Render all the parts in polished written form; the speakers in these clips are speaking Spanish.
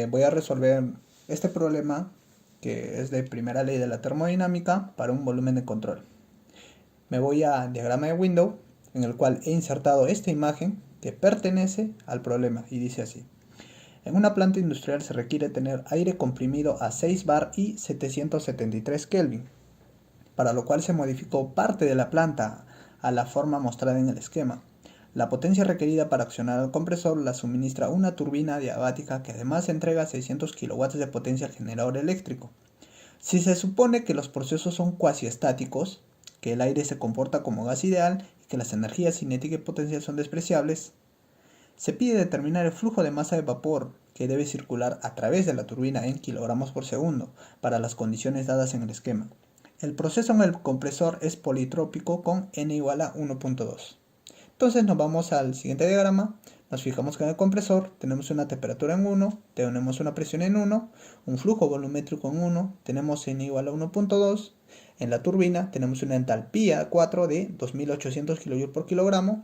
Voy a resolver este problema que es de primera ley de la termodinámica para un volumen de control. Me voy a diagrama de Window, en el cual he insertado esta imagen que pertenece al problema y dice así. En una planta industrial se requiere tener aire comprimido a 6 bar y 773 Kelvin, para lo cual se modificó parte de la planta a la forma mostrada en el esquema. La potencia requerida para accionar al compresor la suministra una turbina diabática que además entrega 600 kW de potencia al generador eléctrico. Si se supone que los procesos son cuasi estáticos, que el aire se comporta como gas ideal y que las energías cinética y potencial son despreciables, se pide determinar el flujo de masa de vapor que debe circular a través de la turbina en kilogramos por segundo para las condiciones dadas en el esquema. El proceso en el compresor es politrópico con n igual a 1.2. Entonces nos vamos al siguiente diagrama, nos fijamos que en el compresor tenemos una temperatura en 1, tenemos una presión en 1, un flujo volumétrico en 1, tenemos n igual a 1.2, en la turbina tenemos una entalpía 4 de 2800 kJ por kilogramo,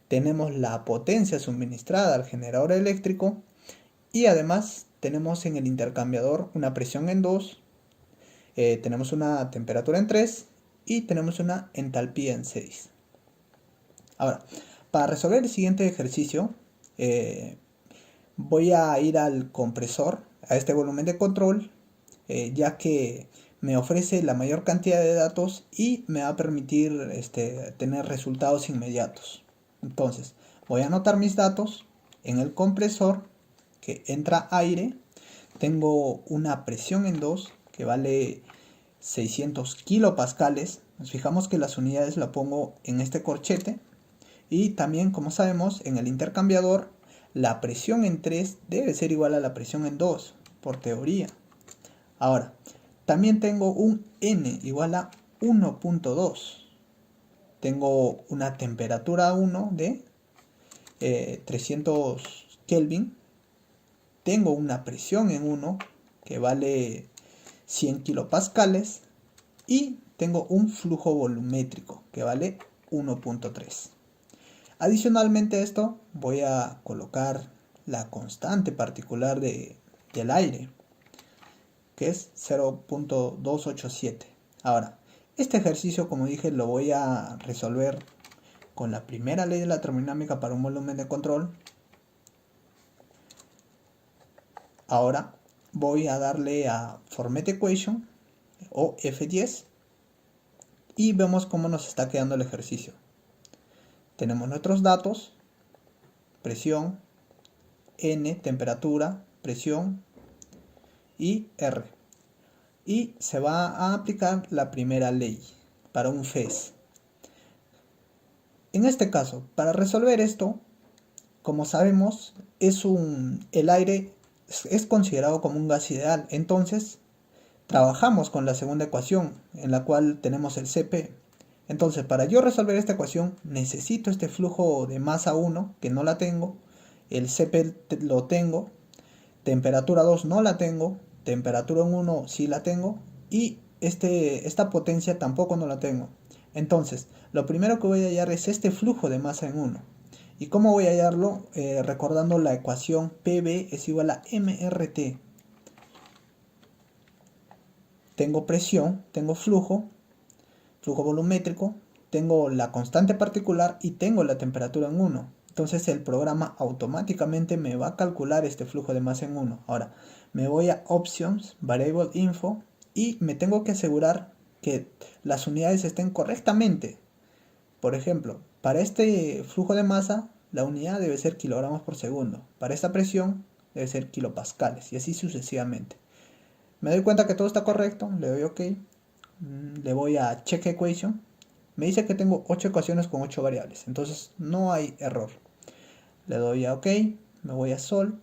tenemos la potencia suministrada al generador eléctrico y además tenemos en el intercambiador una presión en 2, tenemos una temperatura en 3 y tenemos una entalpía en 6. Ahora, para resolver el siguiente ejercicio, voy a ir al compresor, a este volumen de control, ya que me ofrece la mayor cantidad de datos y me va a permitir tener resultados inmediatos. Entonces, voy a anotar mis datos en el compresor, que entra aire, tengo una presión en 2 que vale 600 kilopascales. Nos fijamos que las unidades la pongo en este corchete. Y también, como sabemos, en el intercambiador la presión en 3 debe ser igual a la presión en 2, por teoría. Ahora, también tengo un n igual a 1.2. Tengo una temperatura 1 de 300 Kelvin. Tengo una presión en 1 que vale 100 kilopascales. Y tengo un flujo volumétrico que vale 1.3. Adicionalmente a esto voy a colocar la constante particular del aire, que es 0.287. Ahora, este ejercicio, como dije, lo voy a resolver con la primera ley de la termodinámica para un volumen de control. Ahora voy a darle a Format Equation o F10 y vemos cómo nos está quedando el ejercicio. Tenemos nuestros datos, presión, N, temperatura, presión y R. Y se va a aplicar la primera ley para un FES. En este caso, para resolver esto, como sabemos, el aire es considerado como un gas ideal. Entonces, trabajamos con la segunda ecuación, en la cual tenemos el Cp. Entonces, para yo resolver esta ecuación, necesito este flujo de masa 1, que no la tengo, el Cp lo tengo, temperatura 2 no la tengo, temperatura 1 sí la tengo, y esta potencia tampoco no la tengo. Entonces, lo primero que voy a hallar es este flujo de masa en 1. ¿Y cómo voy a hallarlo? Recordando la ecuación Pv es igual a mRT. Tengo presión, tengo flujo volumétrico, tengo la constante particular y tengo la temperatura en 1. Entonces el programa automáticamente me va a calcular este flujo de masa en 1. Ahora me voy a Options, Variable Info y me tengo que asegurar que las unidades estén correctamente. Por ejemplo, para este flujo de masa la unidad debe ser kilogramos por segundo. Para esta presión debe ser kilopascales y así sucesivamente. Me doy cuenta que todo está correcto, le doy OK. Le voy a Check Equation. Me dice que tengo 8 ecuaciones con 8 variables, entonces no hay error. Le doy a OK, me voy a Solve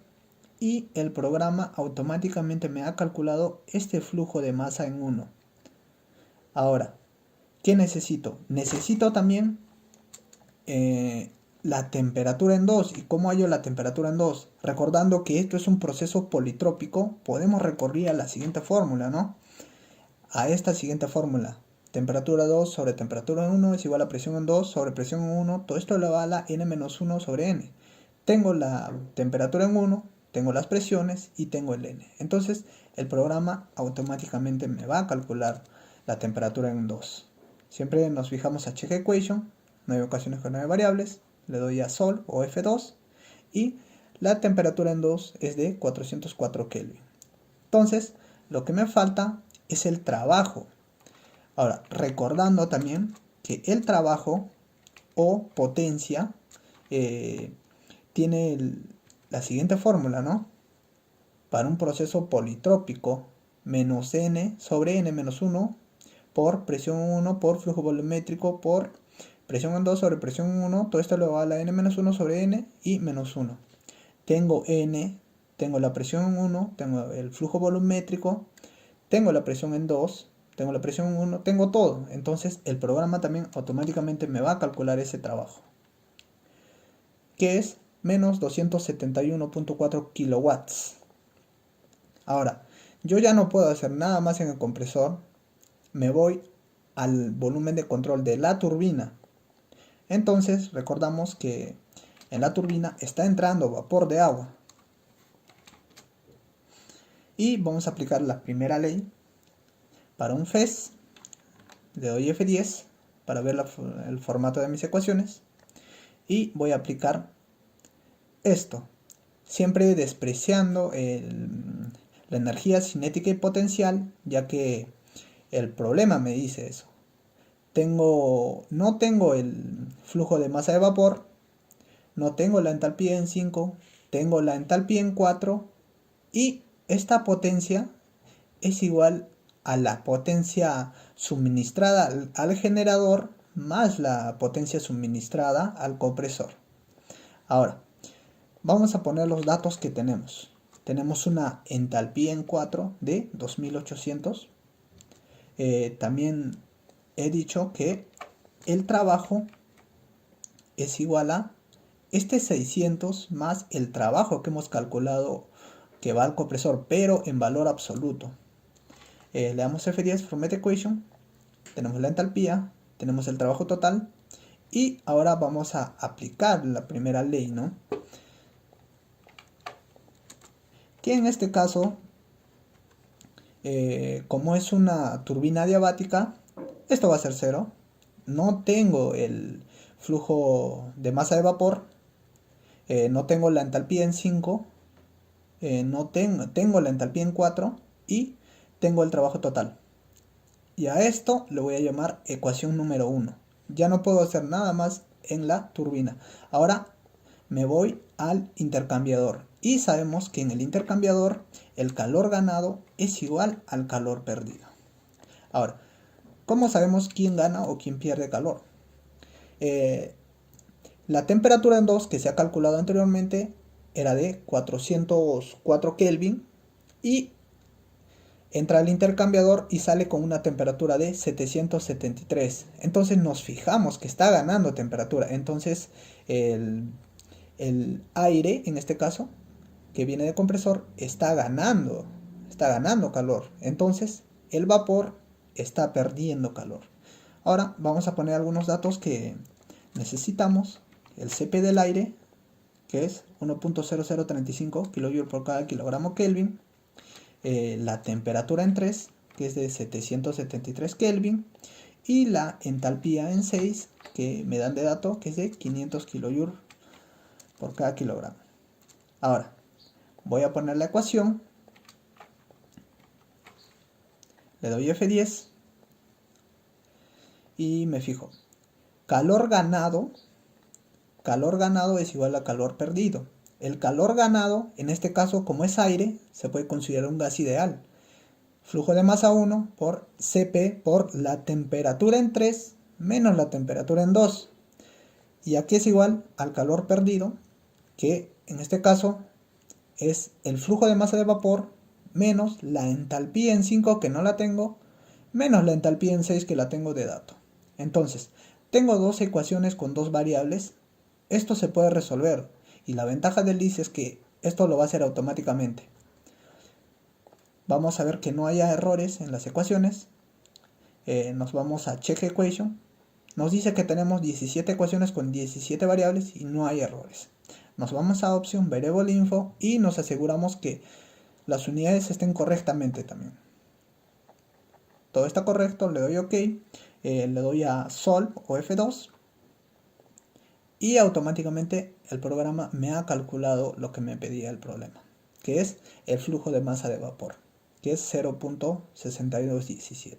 y el programa automáticamente me ha calculado este flujo de masa en 1. Ahora, ¿qué necesito? Necesito también la temperatura en 2. ¿Y cómo hallo la temperatura en 2? Recordando que esto es un proceso politrópico, podemos recurrir a la siguiente fórmula, ¿no? A esta siguiente fórmula. Temperatura 2 sobre temperatura 1 es igual a presión en 2 sobre presión en 1. Todo esto elevado a la n-1 sobre n. Tengo la temperatura en 1, tengo las presiones y tengo el N. Entonces el programa automáticamente me va a calcular la temperatura en 2. Siempre nos fijamos a check equation, 9 ecuaciones con 9 variables, le doy a sol o F2 y la temperatura en 2 es de 404 Kelvin. Entonces lo que me falta es el trabajo. Ahora, recordando también que el trabajo o potencia tiene la siguiente fórmula, ¿no? Para un proceso politrópico, menos n sobre n menos 1 por presión 1 por flujo volumétrico por presión en 2 sobre presión 1, todo esto le va a la n menos 1 sobre n y menos 1. Tengo n, tengo la presión en 1, tengo el flujo volumétrico, tengo la presión en 2, tengo la presión en 1, tengo todo. Entonces el programa también automáticamente me va a calcular ese trabajo, que es menos 271.4 kilowatts. Ahora, yo ya no puedo hacer nada más en el compresor, me voy al volumen de control de la turbina. Entonces recordamos que en la turbina está entrando vapor de agua. Y vamos a aplicar la primera ley para un FES. Le doy F10 para ver el formato de mis ecuaciones. Y voy a aplicar esto, siempre despreciando la energía cinética y potencial, ya que el problema me dice eso. No tengo el flujo de masa de vapor, no tengo la entalpía en 5, tengo la entalpía en 4 y esta potencia es igual a la potencia suministrada al generador más la potencia suministrada al compresor. Ahora, vamos a poner los datos que tenemos. Tenemos una entalpía en 4 de 2800. También he dicho que el trabajo es igual a este 600 más el trabajo que hemos calculado que va al compresor, pero en valor absoluto. Le damos F10, Format Equation, tenemos la entalpía, tenemos el trabajo total y ahora vamos a aplicar la primera ley, ¿no? Que en este caso, como es una turbina adiabática, esto va a ser 0. No tengo el flujo de masa de vapor, no tengo la entalpía en 5, tengo la entalpía en 4 y tengo el trabajo total. Y a esto le voy a llamar ecuación número 1. Ya no puedo hacer nada más en la turbina. Ahora me voy al intercambiador. Y sabemos que en el intercambiador el calor ganado es igual al calor perdido. Ahora, ¿cómo sabemos quién gana o quién pierde calor? La temperatura en 2 que se ha calculado anteriormente era de 404 Kelvin y entra al intercambiador y sale con una temperatura de 773. Entonces nos fijamos que está ganando temperatura. Entonces el aire, en este caso, que viene de compresor, está ganando calor. Entonces el vapor está perdiendo calor. Ahora vamos a poner algunos datos que necesitamos. El CP del aire, que es 1.0035 kJ por cada kilogramo Kelvin. La temperatura en 3, que es de 773 Kelvin. Y la entalpía en 6, que me dan de dato, que es de 500 kJ por cada kilogramo. Ahora, voy a poner la ecuación. Le doy F10. Y me fijo. Calor ganado es igual a calor perdido. El calor ganado, en este caso, como es aire, se puede considerar un gas ideal. Flujo de masa 1 por Cp por la temperatura en 3 menos la temperatura en 2. Y aquí es igual al calor perdido, que en este caso es el flujo de masa de vapor menos la entalpía en 5 que no la tengo, menos la entalpía en 6 que la tengo de dato. Entonces, tengo dos ecuaciones con dos variables. Esto se puede resolver y la ventaja del LIS es que esto lo va a hacer automáticamente. Vamos a ver que no haya errores en las ecuaciones. Nos vamos a Check Equation. Nos dice que tenemos 17 ecuaciones con 17 variables y no hay errores. Nos vamos a opción Variable Info y nos aseguramos que las unidades estén correctamente también. Todo está correcto, le doy OK, le doy a Solve o F2 y automáticamente el programa me ha calculado lo que me pedía el problema, que es el flujo de masa de vapor, que es 0.6217.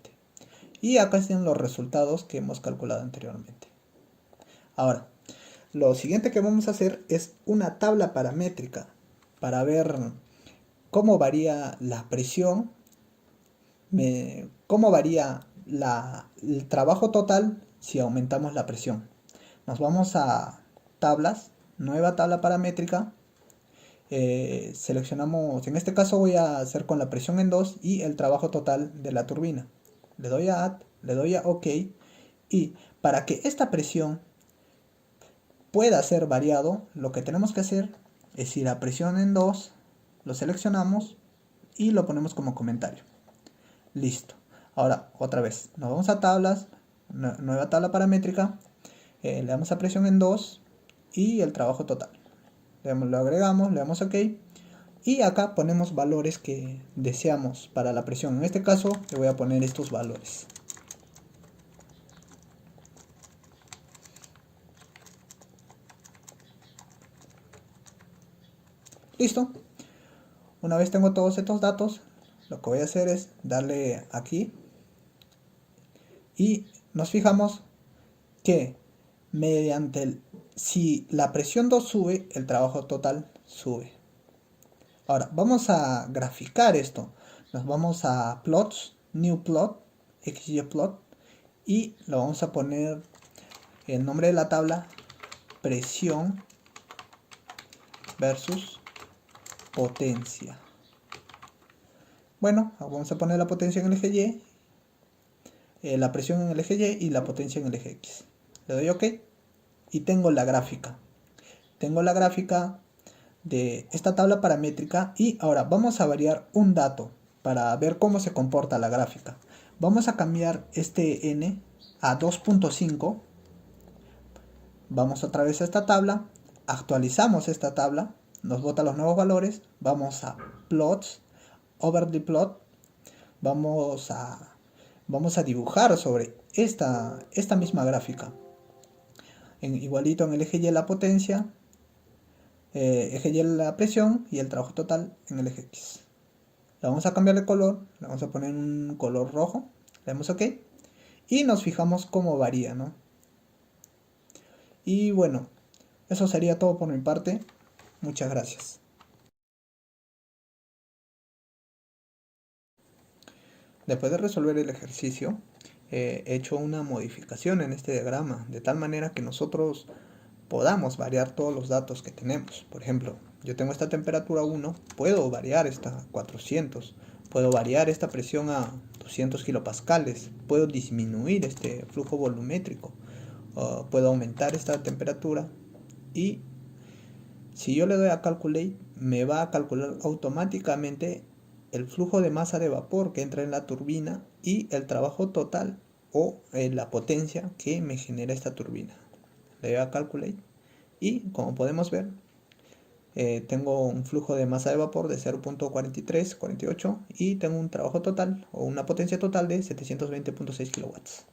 Y acá están los resultados que hemos calculado anteriormente. Ahora, lo siguiente que vamos a hacer es una tabla paramétrica para ver cómo varía la presión, cómo varía el trabajo total si aumentamos la presión. Nos vamos a tablas, nueva tabla paramétrica, seleccionamos, en este caso voy a hacer con la presión en 2 y el trabajo total de la turbina. Le doy a Add, le doy a OK y para que esta presión pueda ser variado, lo que tenemos que hacer es ir a presión en 2, lo seleccionamos y lo ponemos como comentario. Listo. Ahora, otra vez, nos vamos a tablas, nueva tabla paramétrica, le damos a presión en 2 y el trabajo total. Lo agregamos, le damos OK y acá ponemos valores que deseamos para la presión. En este caso, le voy a poner estos valores. Listo. Una vez tengo todos estos datos, lo que voy a hacer es darle aquí y nos fijamos que si la presión 2 sube, el trabajo total sube. Ahora vamos a graficar esto. Nos vamos a plots, new plot, xgplot y lo vamos a poner el nombre de la tabla, presión versus potencia. Bueno, vamos a poner la potencia en el eje Y, la presión en el eje Y y la potencia en el eje X. Le doy OK y tengo la gráfica. Tengo la gráfica de esta tabla paramétrica y ahora vamos a variar un dato para ver cómo se comporta la gráfica. Vamos a cambiar este n a 2.5. Vamos otra vez a esta tabla, actualizamos esta tabla, nos bota los nuevos valores, vamos a plots, over the plot, vamos a dibujar sobre esta misma gráfica. Igualito en el eje Y la potencia, eje Y la presión y el trabajo total en el eje X. Le vamos a cambiar de color, le vamos a poner un color rojo, le damos OK y nos fijamos cómo varía, ¿no? Y bueno, eso sería todo por mi parte. Muchas gracias. Después de resolver el ejercicio, he hecho una modificación en este diagrama, de tal manera que nosotros podamos variar todos los datos que tenemos. Por ejemplo, yo tengo esta temperatura 1, puedo variar esta a 400, puedo variar esta presión a 200 kilopascales, puedo disminuir este flujo volumétrico, puedo aumentar esta temperatura y si yo le doy a Calculate, me va a calcular automáticamente el flujo de masa de vapor que entra en la turbina y el trabajo total o la potencia que me genera esta turbina. Le doy a Calculate y como podemos ver, tengo un flujo de masa de vapor de 0.4348 y tengo un trabajo total o una potencia total de 720.6 kilowatts.